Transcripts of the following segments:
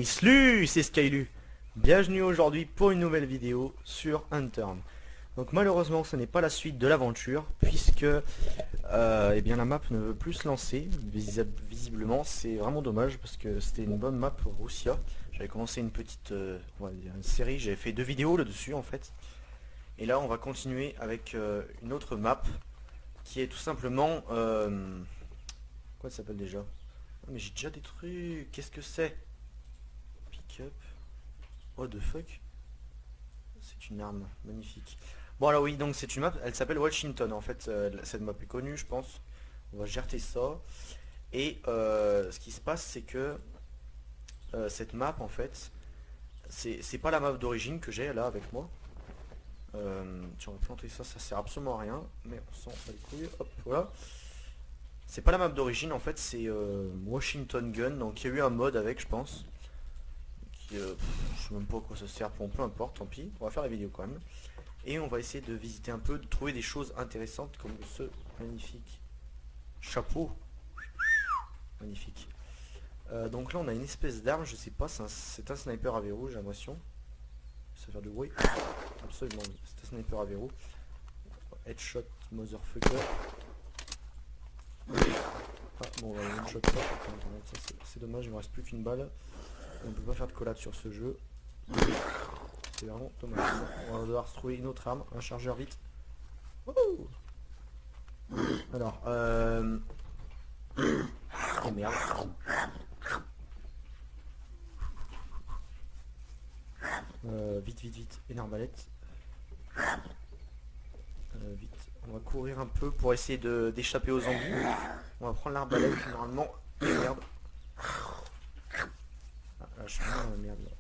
Hey, salut, c'est Skylu. Bienvenue aujourd'hui pour une nouvelle vidéo sur Unturned. Donc malheureusement ce n'est pas la suite de l'aventure puisque eh bien la map ne veut plus se lancer. Visiblement c'est vraiment dommage parce que c'était une bonne map Roussia. J'avais commencé une petite on va dire une série, j'avais fait 2 vidéos là-dessus en fait. Et là on va continuer avec une autre map qui est tout simplement quoi ça s'appelle déjà? Ah, mais j'ai déjà des trucs, qu'est-ce que c'est? Pick-up. What the fuck? C'est une arme, magnifique. Bon alors oui, donc c'est une map, elle s'appelle Washington en fait, cette map est connue je pense. On va gerter ça. Et ce qui se passe c'est que cette map en fait, c'est pas la map d'origine que j'ai là avec moi. Tiens, on va planter ça, ça sert absolument à rien, mais on s'en bat les couilles, hop, voilà. C'est pas la map d'origine en fait, c'est Washington Gun, donc il y a eu un mode avec je pense. Je sais même pas à quoi ça sert, bon peu importe, tant pis, on va faire la vidéo quand même. Et on va essayer de visiter un peu, de trouver des choses intéressantes comme ce magnifique chapeau. Magnifique. Donc là on a une espèce d'arme, je sais pas, c'est un sniper à verrou j'ai l'impression. Ça va faire du bruit. Absolument, c'est un sniper à verrou. Headshot, motherfucker. Ah bon, on va one shot ça. C'est dommage, il me reste plus qu'une balle. On ne peut pas faire de collab sur ce jeu. C'est vraiment dommage. On va devoir se trouver une autre arme, un chargeur vite. Wouhou. Alors, oh merde. Vite, une arbalète. Vite, on va courir un peu pour essayer d'échapper aux zombies. On va prendre l'arbalète normalement. Merde. Ah, là, je suis dans la merde là.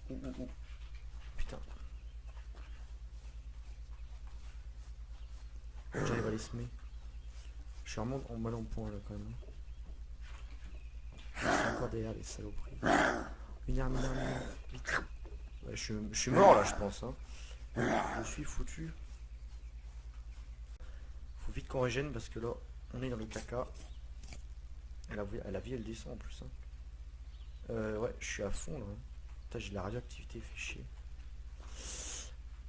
Ouh. Putain. J'arrive à les semer. Je suis vraiment en mal en point là quand même. Je suis encore derrière les saloperies. Une arme. Vite. Ouais, je suis mort là je pense. Hein. Je suis foutu. Faut vite qu'on régène parce que là on est dans le caca. La vie elle descend en plus. Hein. Ouais, je suis à fond là. Putain, j'ai de la radioactivité, fait chier.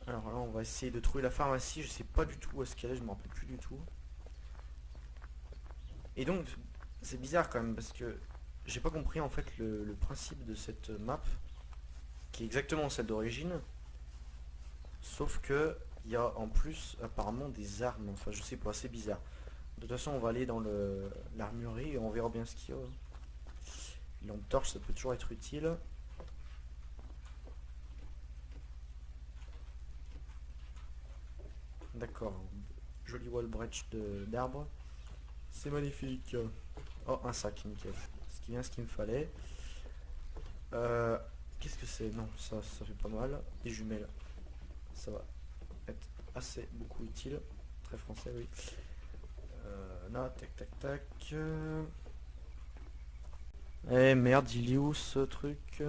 Alors là, on va essayer de trouver la pharmacie. Je sais pas du tout où est-ce qu'elle est, je me rappelle plus du tout. Et donc, c'est bizarre quand même parce que j'ai pas compris en fait le principe de cette map qui est exactement celle d'origine. Sauf que il y a en plus apparemment des armes. Enfin, je sais pas, c'est bizarre. De toute façon, on va aller dans l'armurerie et on verra bien ce qu'il y a. Une lampe torche, ça peut toujours être utile. D'accord. Joli wall breach d'arbres. C'est magnifique. Oh, un sac, nickel. Ce qu'il me fallait. Qu'est-ce que c'est? Non, ça fait pas mal. Des jumelles. Ça va être assez beaucoup utile. Très français, oui. Là, tac. Eh merde, il est où ce truc?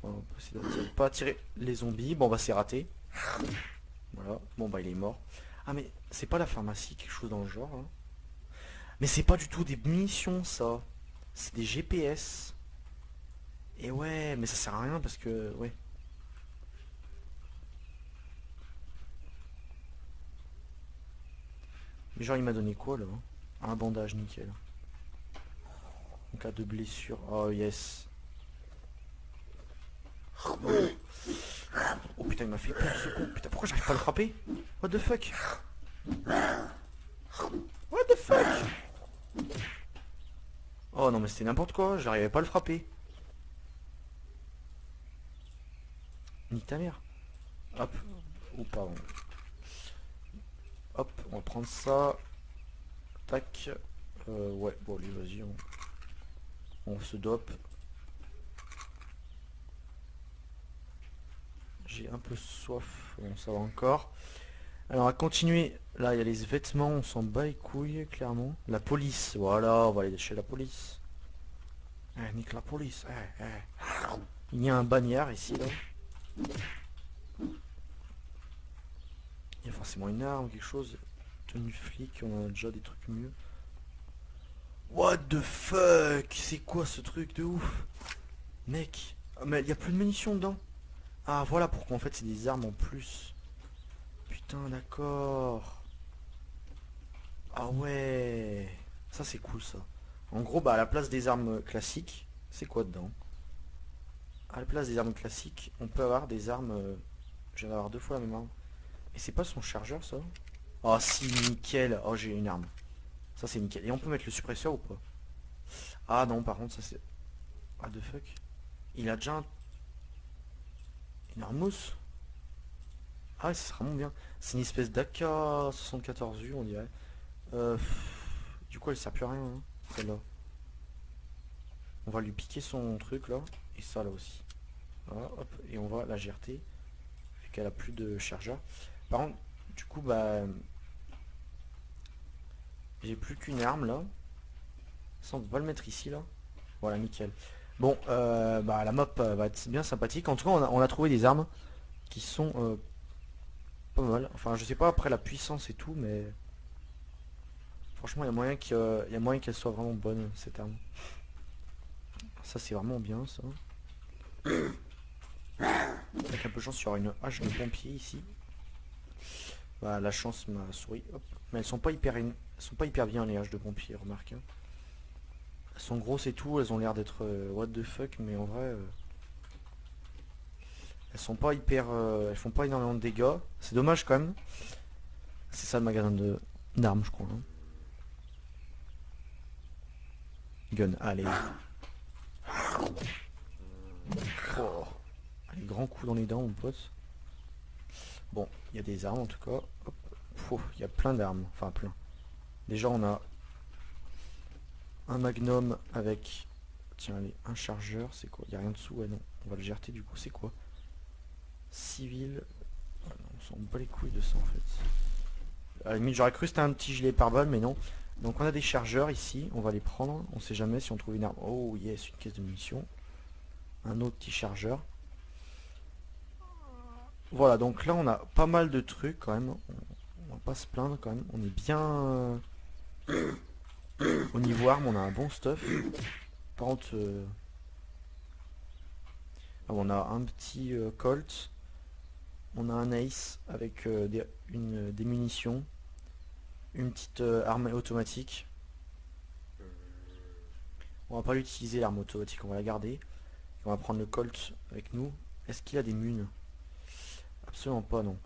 On va essayer de pas attirer les zombies. Bon bah c'est raté. Voilà. Bon bah il est mort. Ah mais c'est pas la pharmacie, quelque chose dans le genre. Hein. Mais c'est pas du tout des munitions ça. C'est des GPS. Et ouais, mais ça sert à rien parce que... Ouais. Mais genre il m'a donné quoi là? Un bandage, nickel. En cas de blessure. Oh yes. Oh putain il m'a fait peur ce con. Putain pourquoi j'arrive pas à le frapper? What the fuck? What the fuck? Oh non mais c'était n'importe quoi, j'arrivais pas à le frapper. Nique ta mère. Hop. Oh pardon. Hop, on va prendre ça. Tac. Ouais, bon allez vas-y. On se dope. J'ai un peu soif. Bon ça va encore. Alors à continuer. Là il y a les vêtements, on s'en bat les couilles clairement. La police, voilà, on va aller chez la police. Nique la police. Il y a un bagnard ici là. Il y a forcément une arme, quelque chose. Tenue flic, on a déjà des trucs mieux. What the fuck? C'est quoi ce truc de ouf? Mec. Ah, mais il y a plus de munitions dedans. Ah voilà pourquoi en fait c'est des armes en plus. Putain d'accord. Ah ouais. Ça c'est cool ça. En gros bah à la place des armes classiques, c'est quoi dedans? À la place des armes classiques, on peut avoir des armes... je viens d'avoir deux fois la même arme. Et c'est pas son chargeur ça? Oh si nickel. Oh j'ai une arme. Ça c'est nickel. Et on peut mettre le suppresseur ou pas? Ah non par contre ça c'est... Ah the fuck. Il a déjà une arme mousse. Ah ouais ça sera vraiment bien. C'est une espèce d'AK-74U on dirait. Du coup elle sert plus à rien hein, celle-là. On va lui piquer son truc là. Et ça là aussi. Voilà, hop. Et on va la GRT. Vu qu'elle a plus de chargeur. Par contre, du coup bah... J'ai plus qu'une arme là. Ça on peut pas le mettre ici là. Voilà nickel. Bon bah la map va être bien sympathique. En tout cas on a trouvé des armes qui sont pas mal. Enfin je sais pas après la puissance et tout mais... Franchement il y a moyen qu'elle soit vraiment bonne cette arme. Ça c'est vraiment bien ça. Avec un peu de chance il y aura une hache de pompier ici. Bah la chance m'a souri. Hop. Mais elles sont pas hyper bien les haches de pompier remarque. Hein. Elles sont grosses et tout, elles ont l'air d'être what the fuck mais en vrai elles sont pas hyper elles font pas énormément de dégâts. C'est dommage quand même. C'est ça le magasin d'armes je crois. Hein. Gun, allez. Oh. Allez, grand coup dans les dents mon pote. Bon, il y a des armes en tout cas. Il y a plein d'armes, enfin plein. Déjà on a un magnum avec... Tiens allez, un chargeur, c'est quoi? Il n'y a rien dessous, ouais non. On va le GRT du coup, c'est quoi? Civil... Ah, non, on s'en bat les couilles de ça en fait. À la limite j'aurais cru que c'était un petit gilet pare-balles mais non. Donc on a des chargeurs ici, on va les prendre. On sait jamais si on trouve une arme. Oh yes, une caisse de munitions. Un autre petit chargeur. Voilà, donc là on a pas mal de trucs quand même. On va pas se plaindre quand même. On est bien... Au niveau armes, on a un bon stuff. Par contre... on a un petit Colt. On a un Ace avec des munitions. Une petite arme automatique. On va pas l'utiliser l'arme automatique, on va la garder. On va prendre le Colt avec nous. Est-ce qu'il a des munes? Absolument pas non.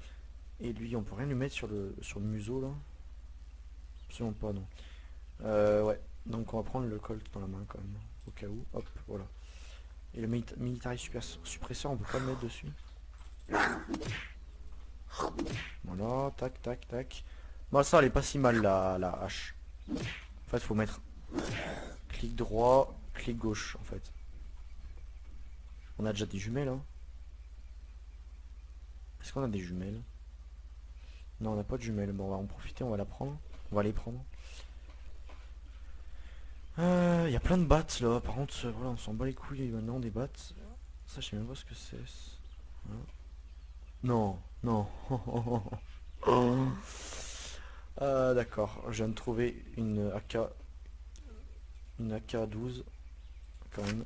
Et lui on peut rien lui mettre sur le museau là. Absolument pas non. Ouais. Donc on va prendre le Colt dans la main quand même. Au cas où. Hop voilà. Et le military suppresseur on peut pas le mettre dessus. Voilà. Tac tac tac. Bon ça elle est pas si mal la hache. En fait faut mettre clic droit, clic gauche en fait. On a déjà des jumelles hein. Est-ce qu'on a des jumelles? Non on n'a pas de jumelles. Bon on va en profiter, on va la prendre. On va les prendre. Il y a plein de battes là. Par contre voilà on s'en bat les couilles maintenant des battes. Ça je sais même pas ce que c'est. Voilà. Non, non. D'accord, je viens de trouver une AK. Une AK-12 quand même.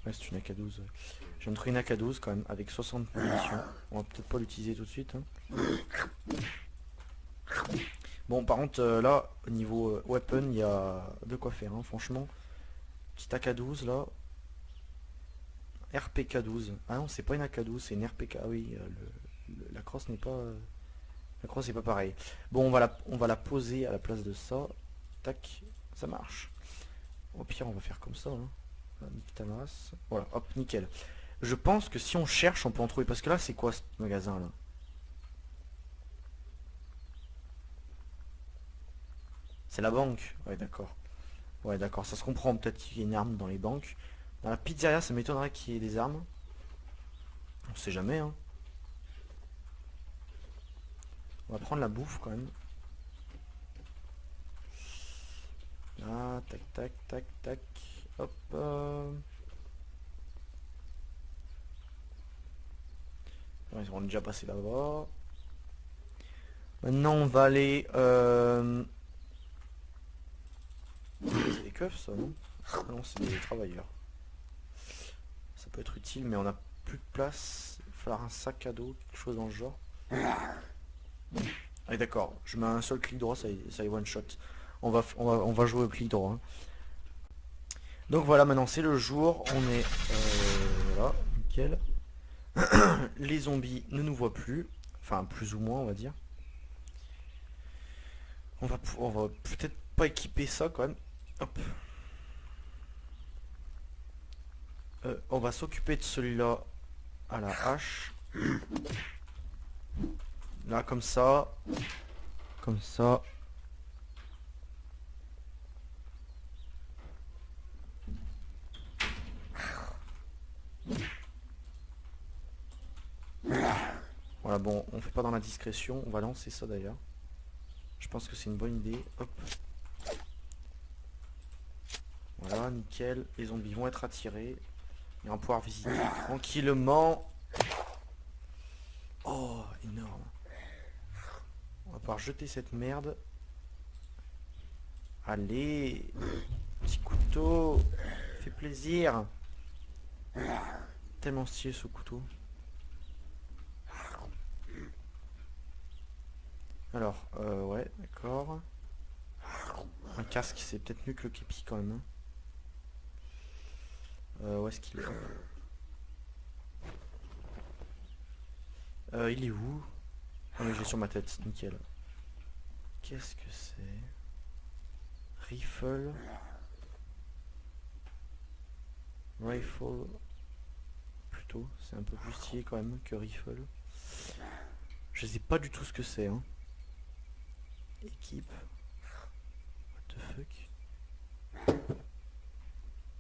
Ouais c'est une AK-12. Je viens de trouver une AK-12 quand même avec 60 munitions. On va peut-être pas l'utiliser tout de suite. Hein. Bon par contre là au niveau weapon il y a de quoi faire hein, franchement. Petite AK-12 là. RPK-12. Ah non c'est pas une AK-12 c'est une RPK. Ah oui la crosse n'est pas... La crosse c'est pas pareil. Bon on va la poser à la place de ça. Tac, ça marche. Au pire on va faire comme ça. Hein. Voilà, hop, nickel. Je pense que si on cherche on peut en trouver. Parce que là c'est quoi ce magasin là? C'est la banque. Ouais d'accord. Ouais d'accord, ça se comprend peut-être qu'il y ait une arme dans les banques. Dans la pizzeria ça m'étonnerait qu'il y ait des armes. On sait jamais hein. On va prendre la bouffe quand même. Ah, tac, tac, tac, tac. Hop. Ouais, on est déjà passé là-bas. Maintenant, on va aller... keufs ça non? Ah non, c'est des travailleurs. Ça peut être utile, mais on a plus de place. Il va falloir un sac à dos, quelque chose dans le genre. Ah d'accord, je mets un seul clic droit, ça y one shot. On va jouer au clic droit. Hein. Donc voilà, maintenant c'est le jour, on est... voilà, nickel. Les zombies ne nous voient plus. Enfin, plus ou moins, on va dire. On va peut-être pas équiper ça quand même. Hop. On va s'occuper de celui-là à la hache. Là, comme ça. Comme ça. Voilà, bon, on fait pas dans la discrétion. On va lancer ça d'ailleurs. Je pense que c'est une bonne idée. Hop. Voilà, nickel. Les zombies vont être attirés. Et on va pouvoir visiter tranquillement. Oh, énorme. On va pouvoir jeter cette merde. Allez. Petit couteau. Fait plaisir. Tellement stylé ce couteau. Alors, ouais, d'accord. Un casque, c'est peut-être mieux que le képi quand même. Où est-ce qu'il est, il est où? Ah mais j'ai sur ma tête, nickel. Qu'est-ce que c'est? Rifle. Rifle. Plutôt, c'est un peu plus stylé quand même que rifle. Je sais pas du tout ce que c'est. Hein. Équipe. What the fuck?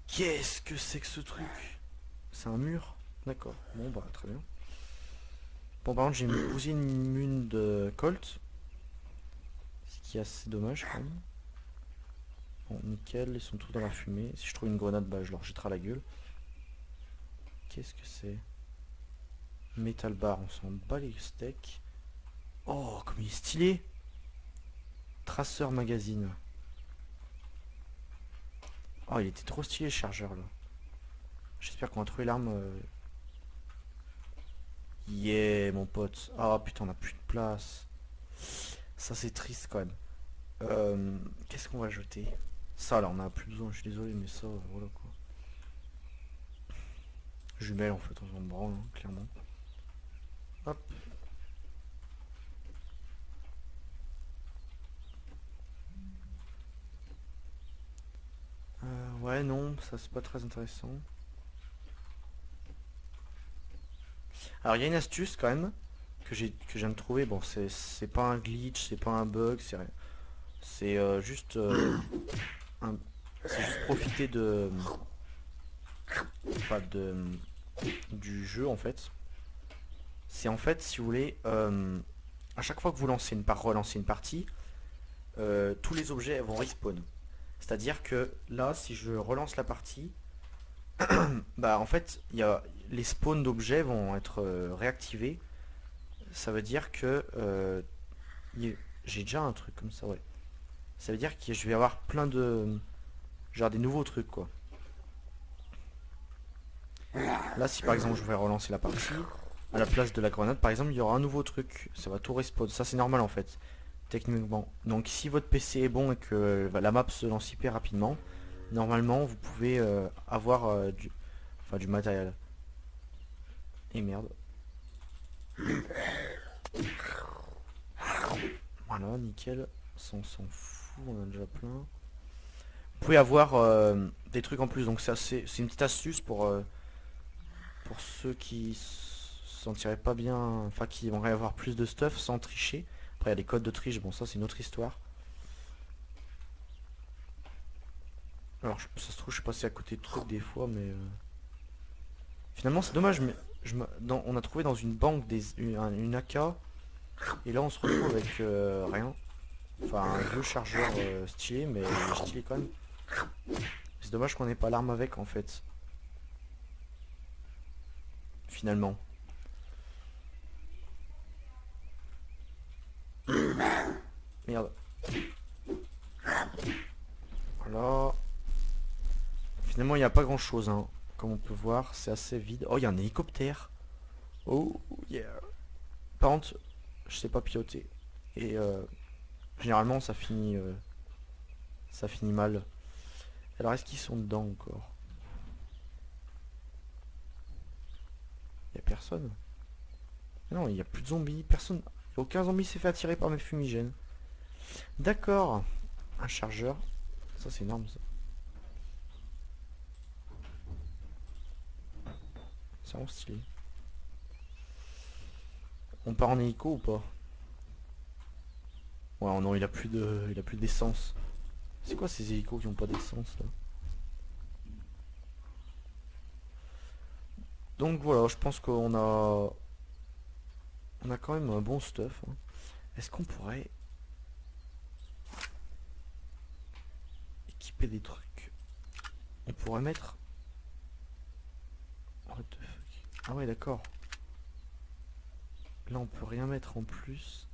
Qu'est-ce que c'est que ce truc? C'est un mur? D'accord. Bon bah très bien. Bon par contre j'ai posé une mune de Colt. Ce qui est assez dommage quand même. Bon nickel, ils sont tous dans la fumée. Si je trouve une grenade, bah je leur jetterai à la gueule. Qu'est-ce que c'est? Metal bar, on s'en bat les steaks. Oh comme il est stylé! Traceur magazine. Oh il était trop stylé le chargeur là. J'espère qu'on va trouver l'arme. Yeah mon pote. Ah putain on a plus de place. Ça c'est triste quand même. Qu'est-ce qu'on va jeter? Ça là on a plus besoin, je suis désolé mais ça voilà quoi. Jumelle en fait on s'en branle hein, clairement. Hop. Ouais non, ça c'est pas très intéressant. Alors il y a une astuce quand même que je viens de trouver. Bon c'est pas un glitch, c'est pas un bug, c'est rien. C'est juste c'est juste profiter de pas de du jeu en fait. C'est en fait si vous voulez à chaque fois que vous lancez relancez une partie, tous les objets vont respawn. C'est-à-dire que là si je relance la partie, bah en fait il y a les spawns d'objets vont être réactivés. Ça veut dire que j'ai déjà un truc comme ça ouais. Ça veut dire que je vais avoir plein de genre des nouveaux trucs quoi. Là si par exemple je vais relancer la partie, à la place de la grenade par exemple il y aura un nouveau truc. Ça va tout respawn. Ça c'est normal en fait. Techniquement. Donc si votre PC est bon et que la map se lance hyper rapidement, normalement vous pouvez avoir du matériel. Et merde. Voilà, nickel. Ça on s'en fout, on en a déjà plein. Vous pouvez avoir des trucs en plus, donc ça c'est une petite astuce pour ceux qui s'en tiraient pas bien, enfin qui vont avoir plus de stuff sans tricher. Après il y a des codes de triche, bon ça c'est une autre histoire. Alors ça se trouve je suis passé à côté de trucs des fois mais finalement c'est dommage mais on a trouvé dans une banque une AK et là on se retrouve avec rien. Enfin un vieux chargeur stylé mais stylé quand même. C'est dommage qu'on ait pas l'arme avec en fait. Finalement. Merde. Voilà. il n'y a pas grand chose, hein. Comme on peut voir, c'est assez vide. Oh, il y a un hélicoptère. Oh, yeah. Par contre, je sais pas piloter. Et généralement, ça finit mal. Alors, est-ce qu'ils sont dedans encore? Il n'y a personne. Non, il n'y a plus de zombies. Personne. Aucun zombie s'est fait attirer par mes fumigènes. D'accord. Un chargeur. Ça, c'est énorme, ça. C'est vraiment stylé. On part en hélico ou pas? Ouais, non, il a plus d'essence. C'est quoi ces hélicos qui ont pas d'essence là? Donc voilà, je pense on a quand même un bon stuff, hein. Est-ce qu'on pourrait équiper des trucs? On pourrait mettre... What the fuck? Ah ouais, d'accord. Là, on peut rien mettre en plus.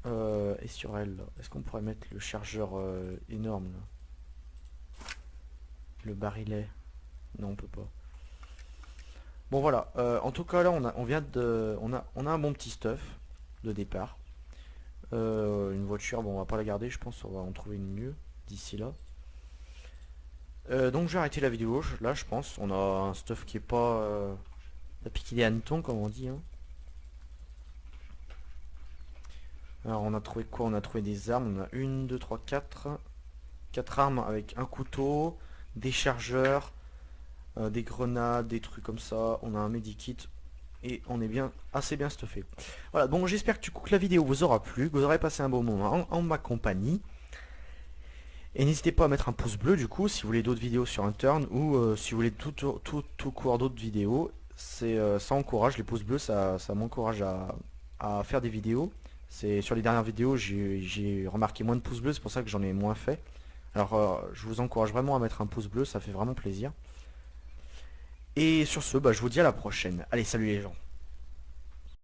Et sur elle, est-ce qu'on pourrait mettre le chargeur énorme là? Le barillet? Non, on peut pas. Bon voilà, en tout cas là on a un bon petit stuff de départ. Une voiture, bon on va pas la garder, je pense on va en trouver une mieux d'ici là. Donc je vais arrêter la vidéo, là je pense, on a un stuff qui est pas la piqué des hannetons comme on dit, hein. Alors on a trouvé quoi? On a trouvé des armes, on a 1, 2, 3, 4 armes avec un couteau, des chargeurs, des grenades, des trucs comme ça. On a un medikit et on est assez bien stuffé. Voilà, bon j'espère que la vidéo vous aura plu, que vous aurez passé un bon moment en ma compagnie. Et n'hésitez pas à mettre un pouce bleu du coup si vous voulez d'autres vidéos sur Unturned ou si vous voulez tout court d'autres vidéos. Ça encourage, les pouces bleus ça m'encourage à faire des vidéos. Sur les dernières vidéos j'ai remarqué moins de pouces bleus, c'est pour ça que j'en ai moins fait. Alors je vous encourage vraiment à mettre un pouce bleu, ça fait vraiment plaisir. Et sur ce, je vous dis à la prochaine. Allez, salut les gens.